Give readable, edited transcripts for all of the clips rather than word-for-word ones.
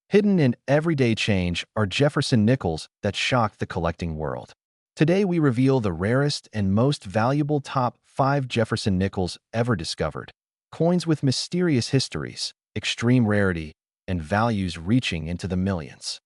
Hidden in everyday change are Jefferson Nickels that shocked the collecting world. Today we reveal the rarest and most valuable top 5 Jefferson Nickels ever discovered. Coins with mysterious histories, extreme rarity, and values reaching into the millions.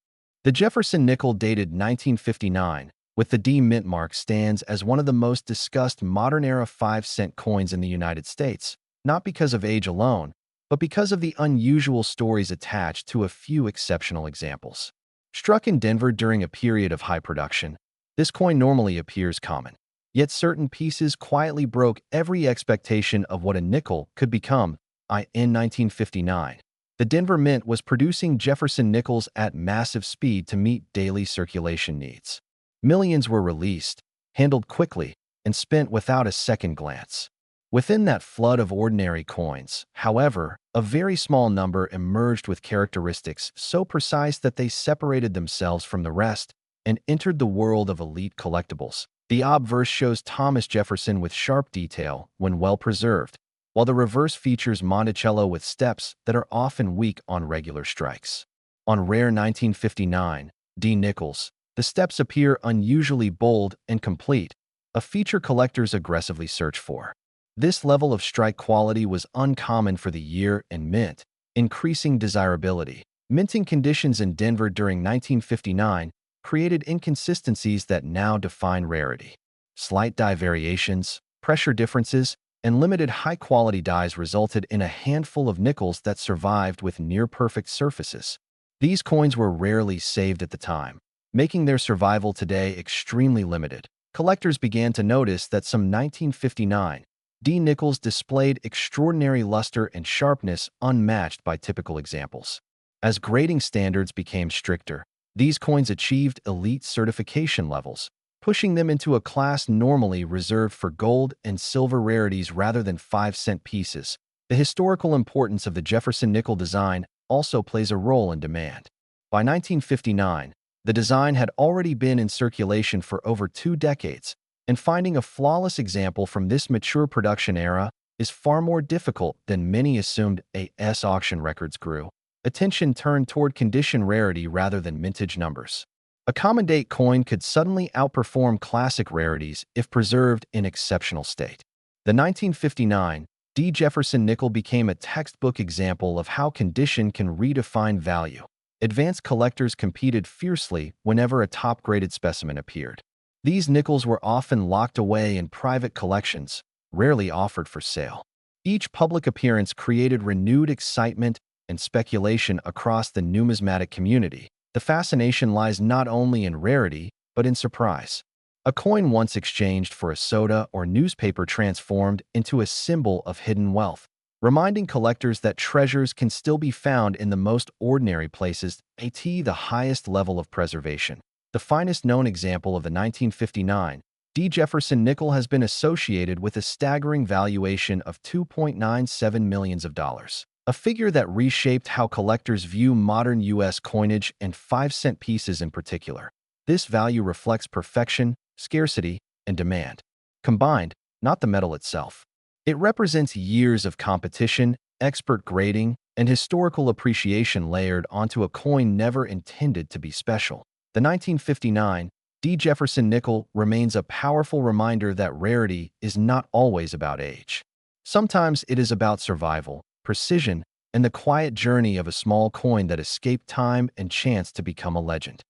The Jefferson Nickel, dated 1959, with the D mint mark, stands as one of the most discussed modern-era 5-cent coins in the United States, not because of age alone, but because of the unusual stories attached to a few exceptional examples. Struck in Denver during a period of high production, this coin normally appears common. Yet certain pieces quietly broke every expectation of what a nickel could become. In 1959, the Denver Mint was producing Jefferson Nickels at massive speed to meet daily circulation needs. Millions were released, handled quickly, and spent without a second glance. Within that flood of ordinary coins, however, a very small number emerged with characteristics so precise that they separated themselves from the rest and entered the world of elite collectibles. The obverse shows Thomas Jefferson with sharp detail when well preserved, while the reverse features Monticello with steps that are often weak on regular strikes. On rare 1959 D Nickels, the steps appear unusually bold and complete, a feature collectors aggressively search for. This level of strike quality was uncommon for the year and mint, increasing desirability. Minting conditions in Denver during 1959 created inconsistencies that now define rarity. Slight die variations, pressure differences, and limited high-quality dies resulted in a handful of nickels that survived with near-perfect surfaces. These coins were rarely saved at the time, making their survival today extremely limited. Collectors began to notice that some 1959 D Nickels displayed extraordinary luster and sharpness unmatched by typical examples. As grading standards became stricter, these coins achieved elite certification levels, pushing them into a class normally reserved for gold and silver rarities rather than 5-cent pieces. The historical importance of the Jefferson Nickel design also plays a role in demand. By 1959, the design had already been in circulation for over 2 decades, and finding a flawless example from this mature production era is far more difficult than many assumed. As auction records grew, attention turned toward condition rarity rather than mintage numbers. A common date coin could suddenly outperform classic rarities if preserved in exceptional state. The 1959 D Jefferson Nickel became a textbook example of how condition can redefine value. Advanced collectors competed fiercely whenever a top-graded specimen appeared. These nickels were often locked away in private collections, rarely offered for sale. Each public appearance created renewed excitement and speculation across the numismatic community. The fascination lies not only in rarity, but in surprise. A coin once exchanged for a soda or newspaper transformed into a symbol of hidden wealth, reminding collectors that treasures can still be found in the most ordinary places. The highest level of preservation. The finest known example of the 1959 D Jefferson Nickel has been associated with a staggering valuation of $2.97 million, a figure that reshaped how collectors view modern U.S. coinage and 5-cent pieces in particular. This value reflects perfection, scarcity, and demand combined, not the metal itself. It represents years of competition, expert grading, and historical appreciation layered onto a coin never intended to be special. The 1959 D Jefferson Nickel remains a powerful reminder that rarity is not always about age. Sometimes it is about survival, precision, and the quiet journey of a small coin that escaped time and chance to become a legend.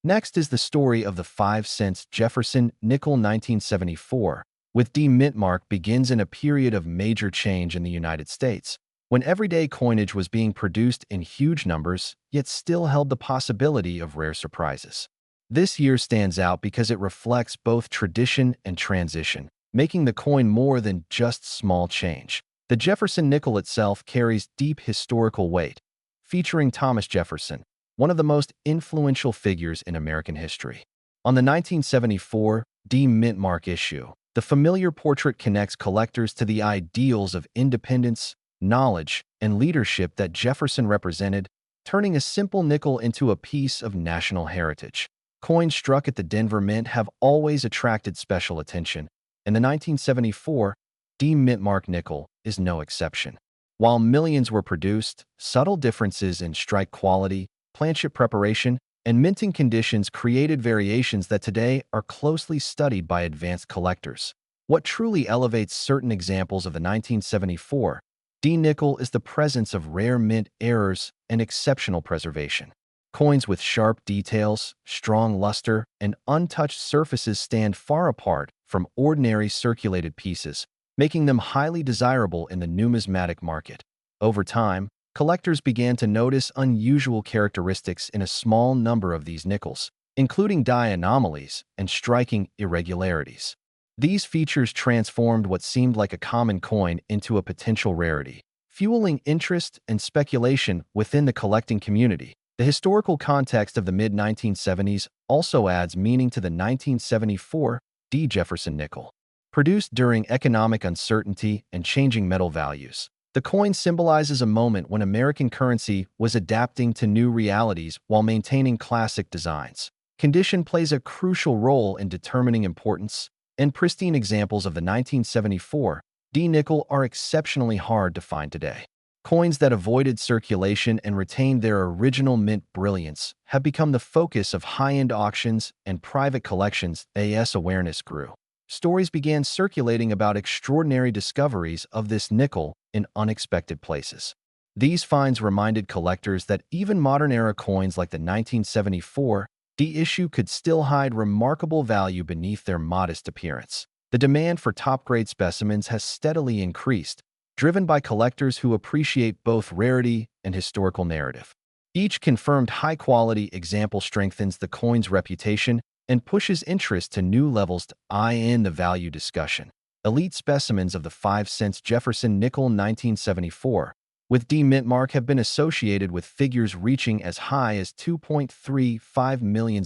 Next is the story of the 5-cent Jefferson Nickel. 1974, with D mint mark, begins in a period of major change in the United States, when everyday coinage was being produced in huge numbers, yet still held the possibility of rare surprises. This year stands out because it reflects both tradition and transition, making the coin more than just small change. The Jefferson Nickel itself carries deep historical weight, featuring Thomas Jefferson, one of the most influential figures in American history. On the 1974 D mint mark issue, the familiar portrait connects collectors to the ideals of independence, knowledge, and leadership that Jefferson represented, turning a simple nickel into a piece of national heritage. Coins struck at the Denver Mint have always attracted special attention, and the 1974 D mint mark nickel is no exception. While millions were produced, subtle differences in strike quality, planchette preparation, and minting conditions created variations that today are closely studied by advanced collectors. What truly elevates certain examples of the 1974 D nickel is the presence of rare mint errors and exceptional preservation. Coins with sharp details, strong luster, and untouched surfaces stand far apart from ordinary circulated pieces, making them highly desirable in the numismatic market. Over time, collectors began to notice unusual characteristics in a small number of these nickels, including die anomalies and striking irregularities. These features transformed what seemed like a common coin into a potential rarity, fueling interest and speculation within the collecting community. The historical context of the mid-1970s also adds meaning to the 1974 D. Jefferson Nickel. Produced during economic uncertainty and changing metal values, the coin symbolizes a moment when American currency was adapting to new realities while maintaining classic designs. Condition plays a crucial role in determining importance, and pristine examples of the 1974 D nickel are exceptionally hard to find today. Coins that avoided circulation and retained their original mint brilliance have become the focus of high-end auctions and private collections as awareness grew. Stories began circulating about extraordinary discoveries of this nickel in unexpected places. These finds reminded collectors that even modern-era coins like the 1974 D issue could still hide remarkable value beneath their modest appearance. The demand for top-grade specimens has steadily increased, driven by collectors who appreciate both rarity and historical narrative. Each confirmed high-quality example strengthens the coin's reputation and pushes interest to new levels in the value discussion. Elite specimens of the 5-cent Jefferson Nickel 1974 with D mint mark have been associated with figures reaching as high as $2.35 million,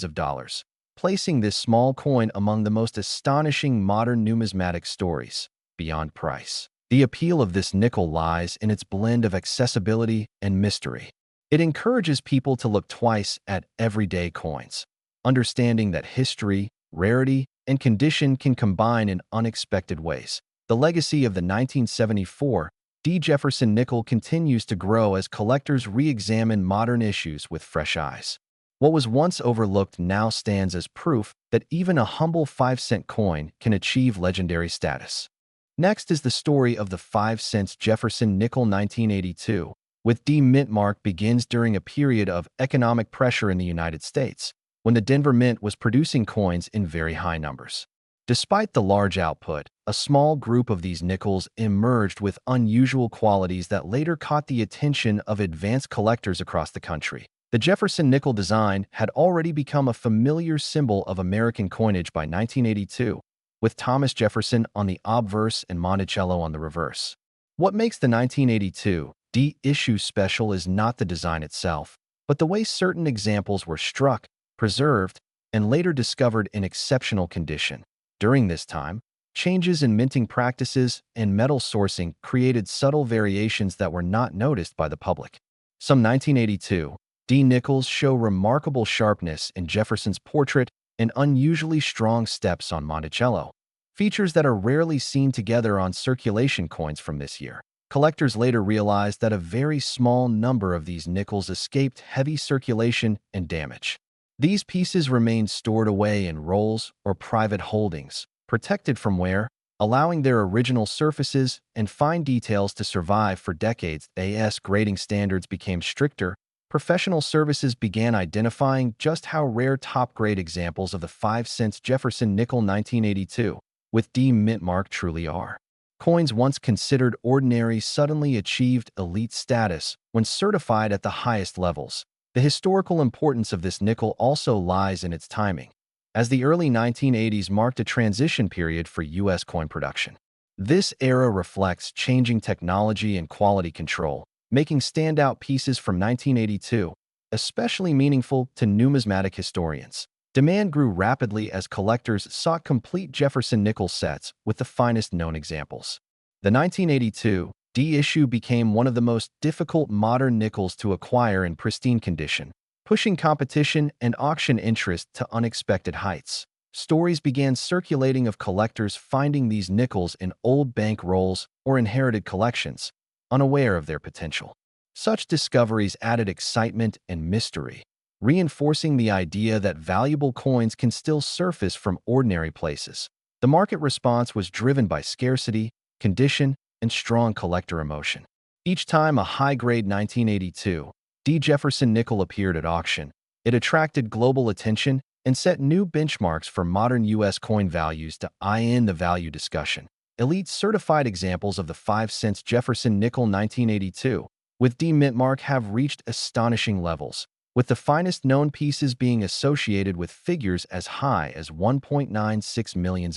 placing this small coin among the most astonishing modern numismatic stories. Beyond price, the appeal of this nickel lies in its blend of accessibility and mystery. It encourages people to look twice at everyday coins, understanding that history, rarity, and condition can combine in unexpected ways. The legacy of the 1974 D. Jefferson Nickel continues to grow as collectors re-examine modern issues with fresh eyes. What was once overlooked now stands as proof that even a humble 5-cent coin can achieve legendary status. Next is the story of the 5-cent Jefferson Nickel 1982, with D mint mark begins during a period of economic pressure in the United States, when the Denver Mint was producing coins in very high numbers. Despite the large output, a small group of these nickels emerged with unusual qualities that later caught the attention of advanced collectors across the country. The Jefferson Nickel design had already become a familiar symbol of American coinage by 1982, with Thomas Jefferson on the obverse and Monticello on the reverse. What makes the 1982 D issue special is not the design itself, but the way certain examples were struck, preserved, and later discovered in exceptional condition. During this time, changes in minting practices and metal sourcing created subtle variations that were not noticed by the public. Some 1982 D nickels show remarkable sharpness in Jefferson's portrait and unusually strong steps on Monticello, features that are rarely seen together on circulation coins from this year. Collectors later realized that a very small number of these nickels escaped heavy circulation and damage. These pieces remained stored away in rolls or private holdings, protected from wear, allowing their original surfaces and fine details to survive for decades. As grading standards became stricter, professional services began identifying just how rare top-grade examples of the 5-cent Jefferson Nickel 1982 with D mint mark truly are. Coins once considered ordinary suddenly achieved elite status when certified at the highest levels. The historical importance of this nickel also lies in its timing, as the early 1980s marked a transition period for U.S. coin production. This era reflects changing technology and quality control, making standout pieces from 1982 especially meaningful to numismatic historians. Demand grew rapidly as collectors sought complete Jefferson Nickel sets with the finest known examples. The 1982 D issue became one of the most difficult modern nickels to acquire in pristine condition, pushing competition and auction interest to unexpected heights. Stories began circulating of collectors finding these nickels in old bank rolls or inherited collections, unaware of their potential. Such discoveries added excitement and mystery, reinforcing the idea that valuable coins can still surface from ordinary places. The market response was driven by scarcity, condition, and strong collector emotion. Each time a high-grade 1982 D. Jefferson Nickel appeared at auction, it attracted global attention and set new benchmarks for modern U.S. coin values to in the value discussion. Elite certified examples of the 5-cent Jefferson Nickel 1982 with D mintmark have reached astonishing levels, with the finest known pieces being associated with figures as high as $1.96 million,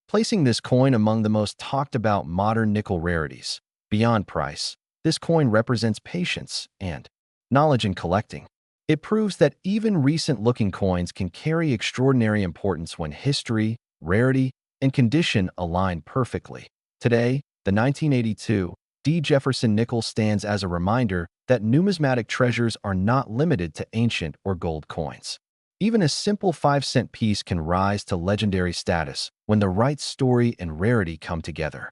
placing this coin among the most talked about modern nickel rarities. Beyond price, this coin represents patience and knowledge in collecting. It proves that even recent-looking coins can carry extraordinary importance when history, rarity, and condition align perfectly. Today, the 1982 D. Jefferson Nickel stands as a reminder that numismatic treasures are not limited to ancient or gold coins. Even a simple 5-cent piece can rise to legendary status when the right story and rarity come together.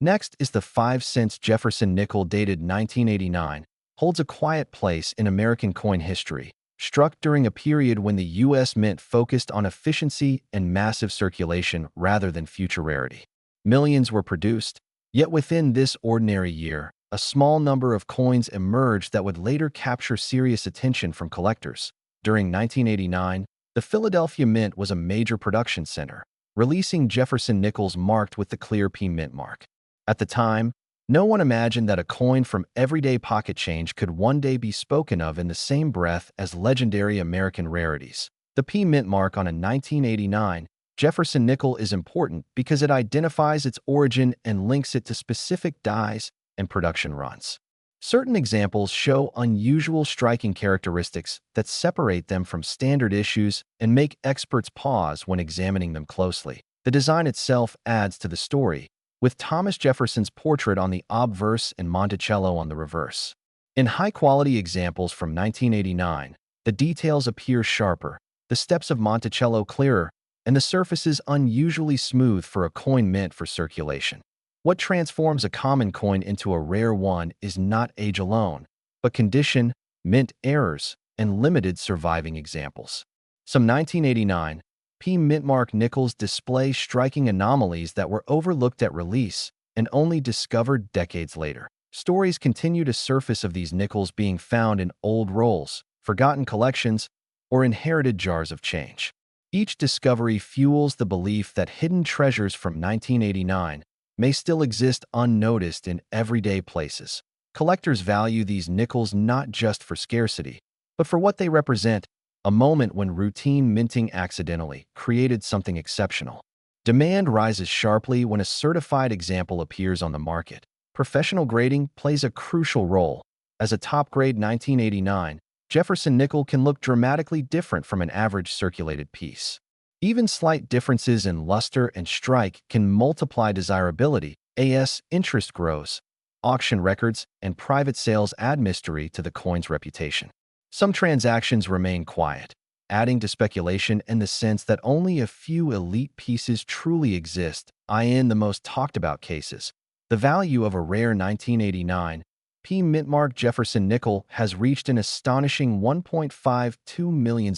Next is the 5-cent Jefferson Nickel dated 1989, holds a quiet place in American coin history, struck during a period when the U.S. Mint focused on efficiency and massive circulation rather than future rarity. Millions were produced, yet within this ordinary year, a small number of coins emerged that would later capture serious attention from collectors. During 1989, the Philadelphia Mint was a major production center, releasing Jefferson Nickels marked with the clear P mint mark. At the time, no one imagined that a coin from everyday pocket change could one day be spoken of in the same breath as legendary American rarities. The P mint mark on a 1989 Jefferson Nickel is important because it identifies its origin and links it to specific dies and production runs. Certain examples show unusual striking characteristics that separate them from standard issues and make experts pause when examining them closely. The design itself adds to the story, with Thomas Jefferson's portrait on the obverse and Monticello on the reverse. In high-quality examples from 1989, the details appear sharper, the steps of Monticello clearer, and the surfaces unusually smooth for a coin meant for circulation. What transforms a common coin into a rare one is not age alone, but condition, mint errors, and limited surviving examples. Some 1989 P mintmark nickels display striking anomalies that were overlooked at release and only discovered decades later. Stories continue to surface of these nickels being found in old rolls, forgotten collections, or inherited jars of change. Each discovery fuels the belief that hidden treasures from 1989 may still exist unnoticed in everyday places. Collectors value these nickels not just for scarcity, but for what they represent, a moment when routine minting accidentally created something exceptional. Demand rises sharply when a certified example appears on the market. Professional grading plays a crucial role. As a top-grade 1989, Jefferson Nickel can look dramatically different from an average circulated piece. Even slight differences in luster and strike can multiply desirability as interest grows. Auction records and private sales add mystery to the coin's reputation. Some transactions remain quiet, adding to speculation and the sense that only a few elite pieces truly exist. In the most talked-about cases, the value of a rare 1989 P mintmark Jefferson Nickel has reached an astonishing $1.52 million,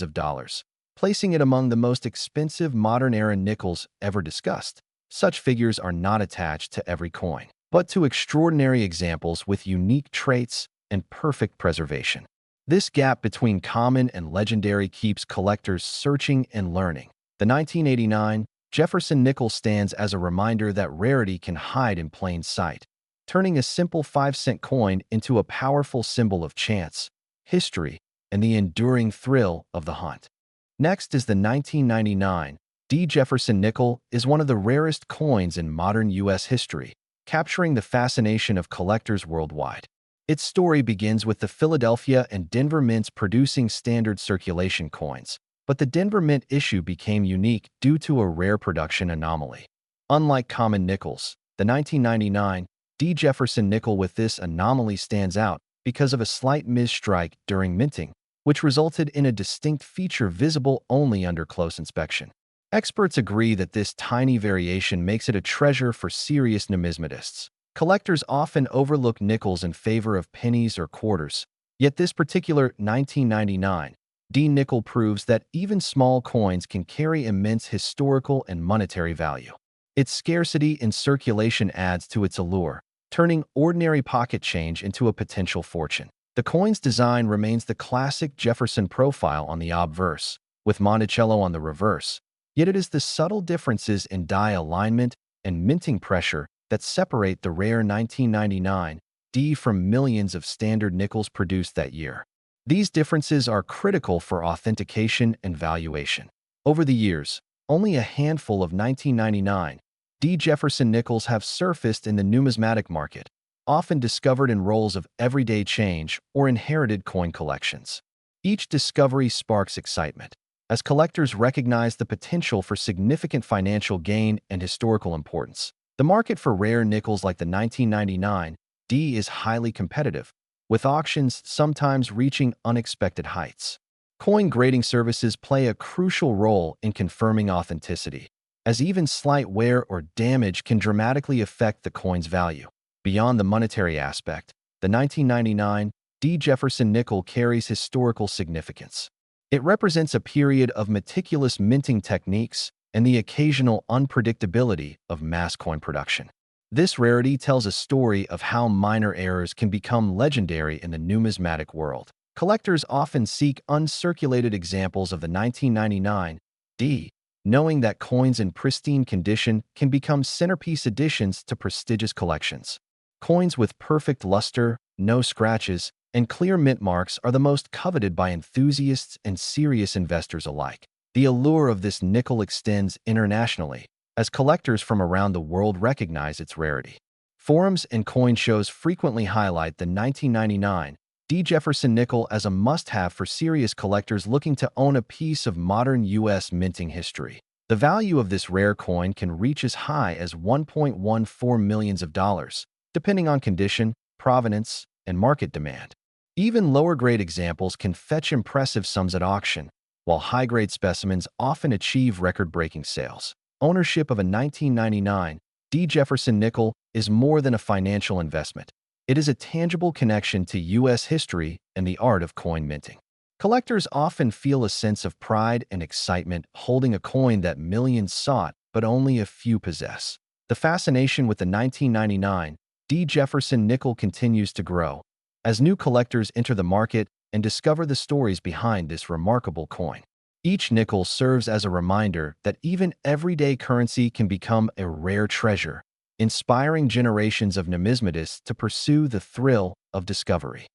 placing it among the most expensive modern-era nickels ever discussed. Such figures are not attached to every coin, but to extraordinary examples with unique traits and perfect preservation. This gap between common and legendary keeps collectors searching and learning. The 1989 Jefferson Nickel stands as a reminder that rarity can hide in plain sight, turning a simple 5-cent coin into a powerful symbol of chance, history, and the enduring thrill of the hunt. Next is the 1999 D. Jefferson Nickel is one of the rarest coins in modern U.S. history, capturing the fascination of collectors worldwide. Its story begins with the Philadelphia and Denver mints producing standard circulation coins, but the Denver mint issue became unique due to a rare production anomaly. Unlike common nickels, the 1999 D. Jefferson Nickel with this anomaly stands out because of a slight misstrike during minting, which resulted in a distinct feature visible only under close inspection. Experts agree that this tiny variation makes it a treasure for serious numismatists. Collectors often overlook nickels in favor of pennies or quarters, yet this particular 1999 D nickel proves that even small coins can carry immense historical and monetary value. Its scarcity in circulation adds to its allure, turning ordinary pocket change into a potential fortune. The coin's design remains the classic Jefferson profile on the obverse, with Monticello on the reverse, yet it is the subtle differences in die alignment and minting pressure that separate the rare 1999 D from millions of standard nickels produced that year. These differences are critical for authentication and valuation. Over the years, only a handful of 1999 D Jefferson nickels have surfaced in the numismatic market, often discovered in rolls of everyday change or inherited coin collections. Each discovery sparks excitement, as collectors recognize the potential for significant financial gain and historical importance. The market for rare nickels like the 1999 D is highly competitive, with auctions sometimes reaching unexpected heights. Coin grading services play a crucial role in confirming authenticity, as even slight wear or damage can dramatically affect the coin's value. Beyond the monetary aspect, the 1999 D Jefferson Nickel carries historical significance. It represents a period of meticulous minting techniques and the occasional unpredictability of mass coin production. This rarity tells a story of how minor errors can become legendary in the numismatic world. Collectors often seek uncirculated examples of the 1999 D, knowing that coins in pristine condition can become centerpiece additions to prestigious collections. Coins with perfect luster, no scratches, and clear mint marks are the most coveted by enthusiasts and serious investors alike. The allure of this nickel extends internationally, as collectors from around the world recognize its rarity. Forums and coin shows frequently highlight the 1999 D Jefferson Nickel as a must-have for serious collectors looking to own a piece of modern U.S. minting history. The value of this rare coin can reach as high as $1.14 million, depending on condition, provenance, and market demand. Even lower-grade examples can fetch impressive sums at auction, while high-grade specimens often achieve record-breaking sales. Ownership of a 1999 D Jefferson Nickel is more than a financial investment. It is a tangible connection to U.S. history and the art of coin minting. Collectors often feel a sense of pride and excitement holding a coin that millions sought but only a few possess. The fascination with the 1999 D Jefferson Nickel continues to grow as new collectors enter the market and discover the stories behind this remarkable coin. Each nickel serves as a reminder that even everyday currency can become a rare treasure, inspiring generations of numismatists to pursue the thrill of discovery.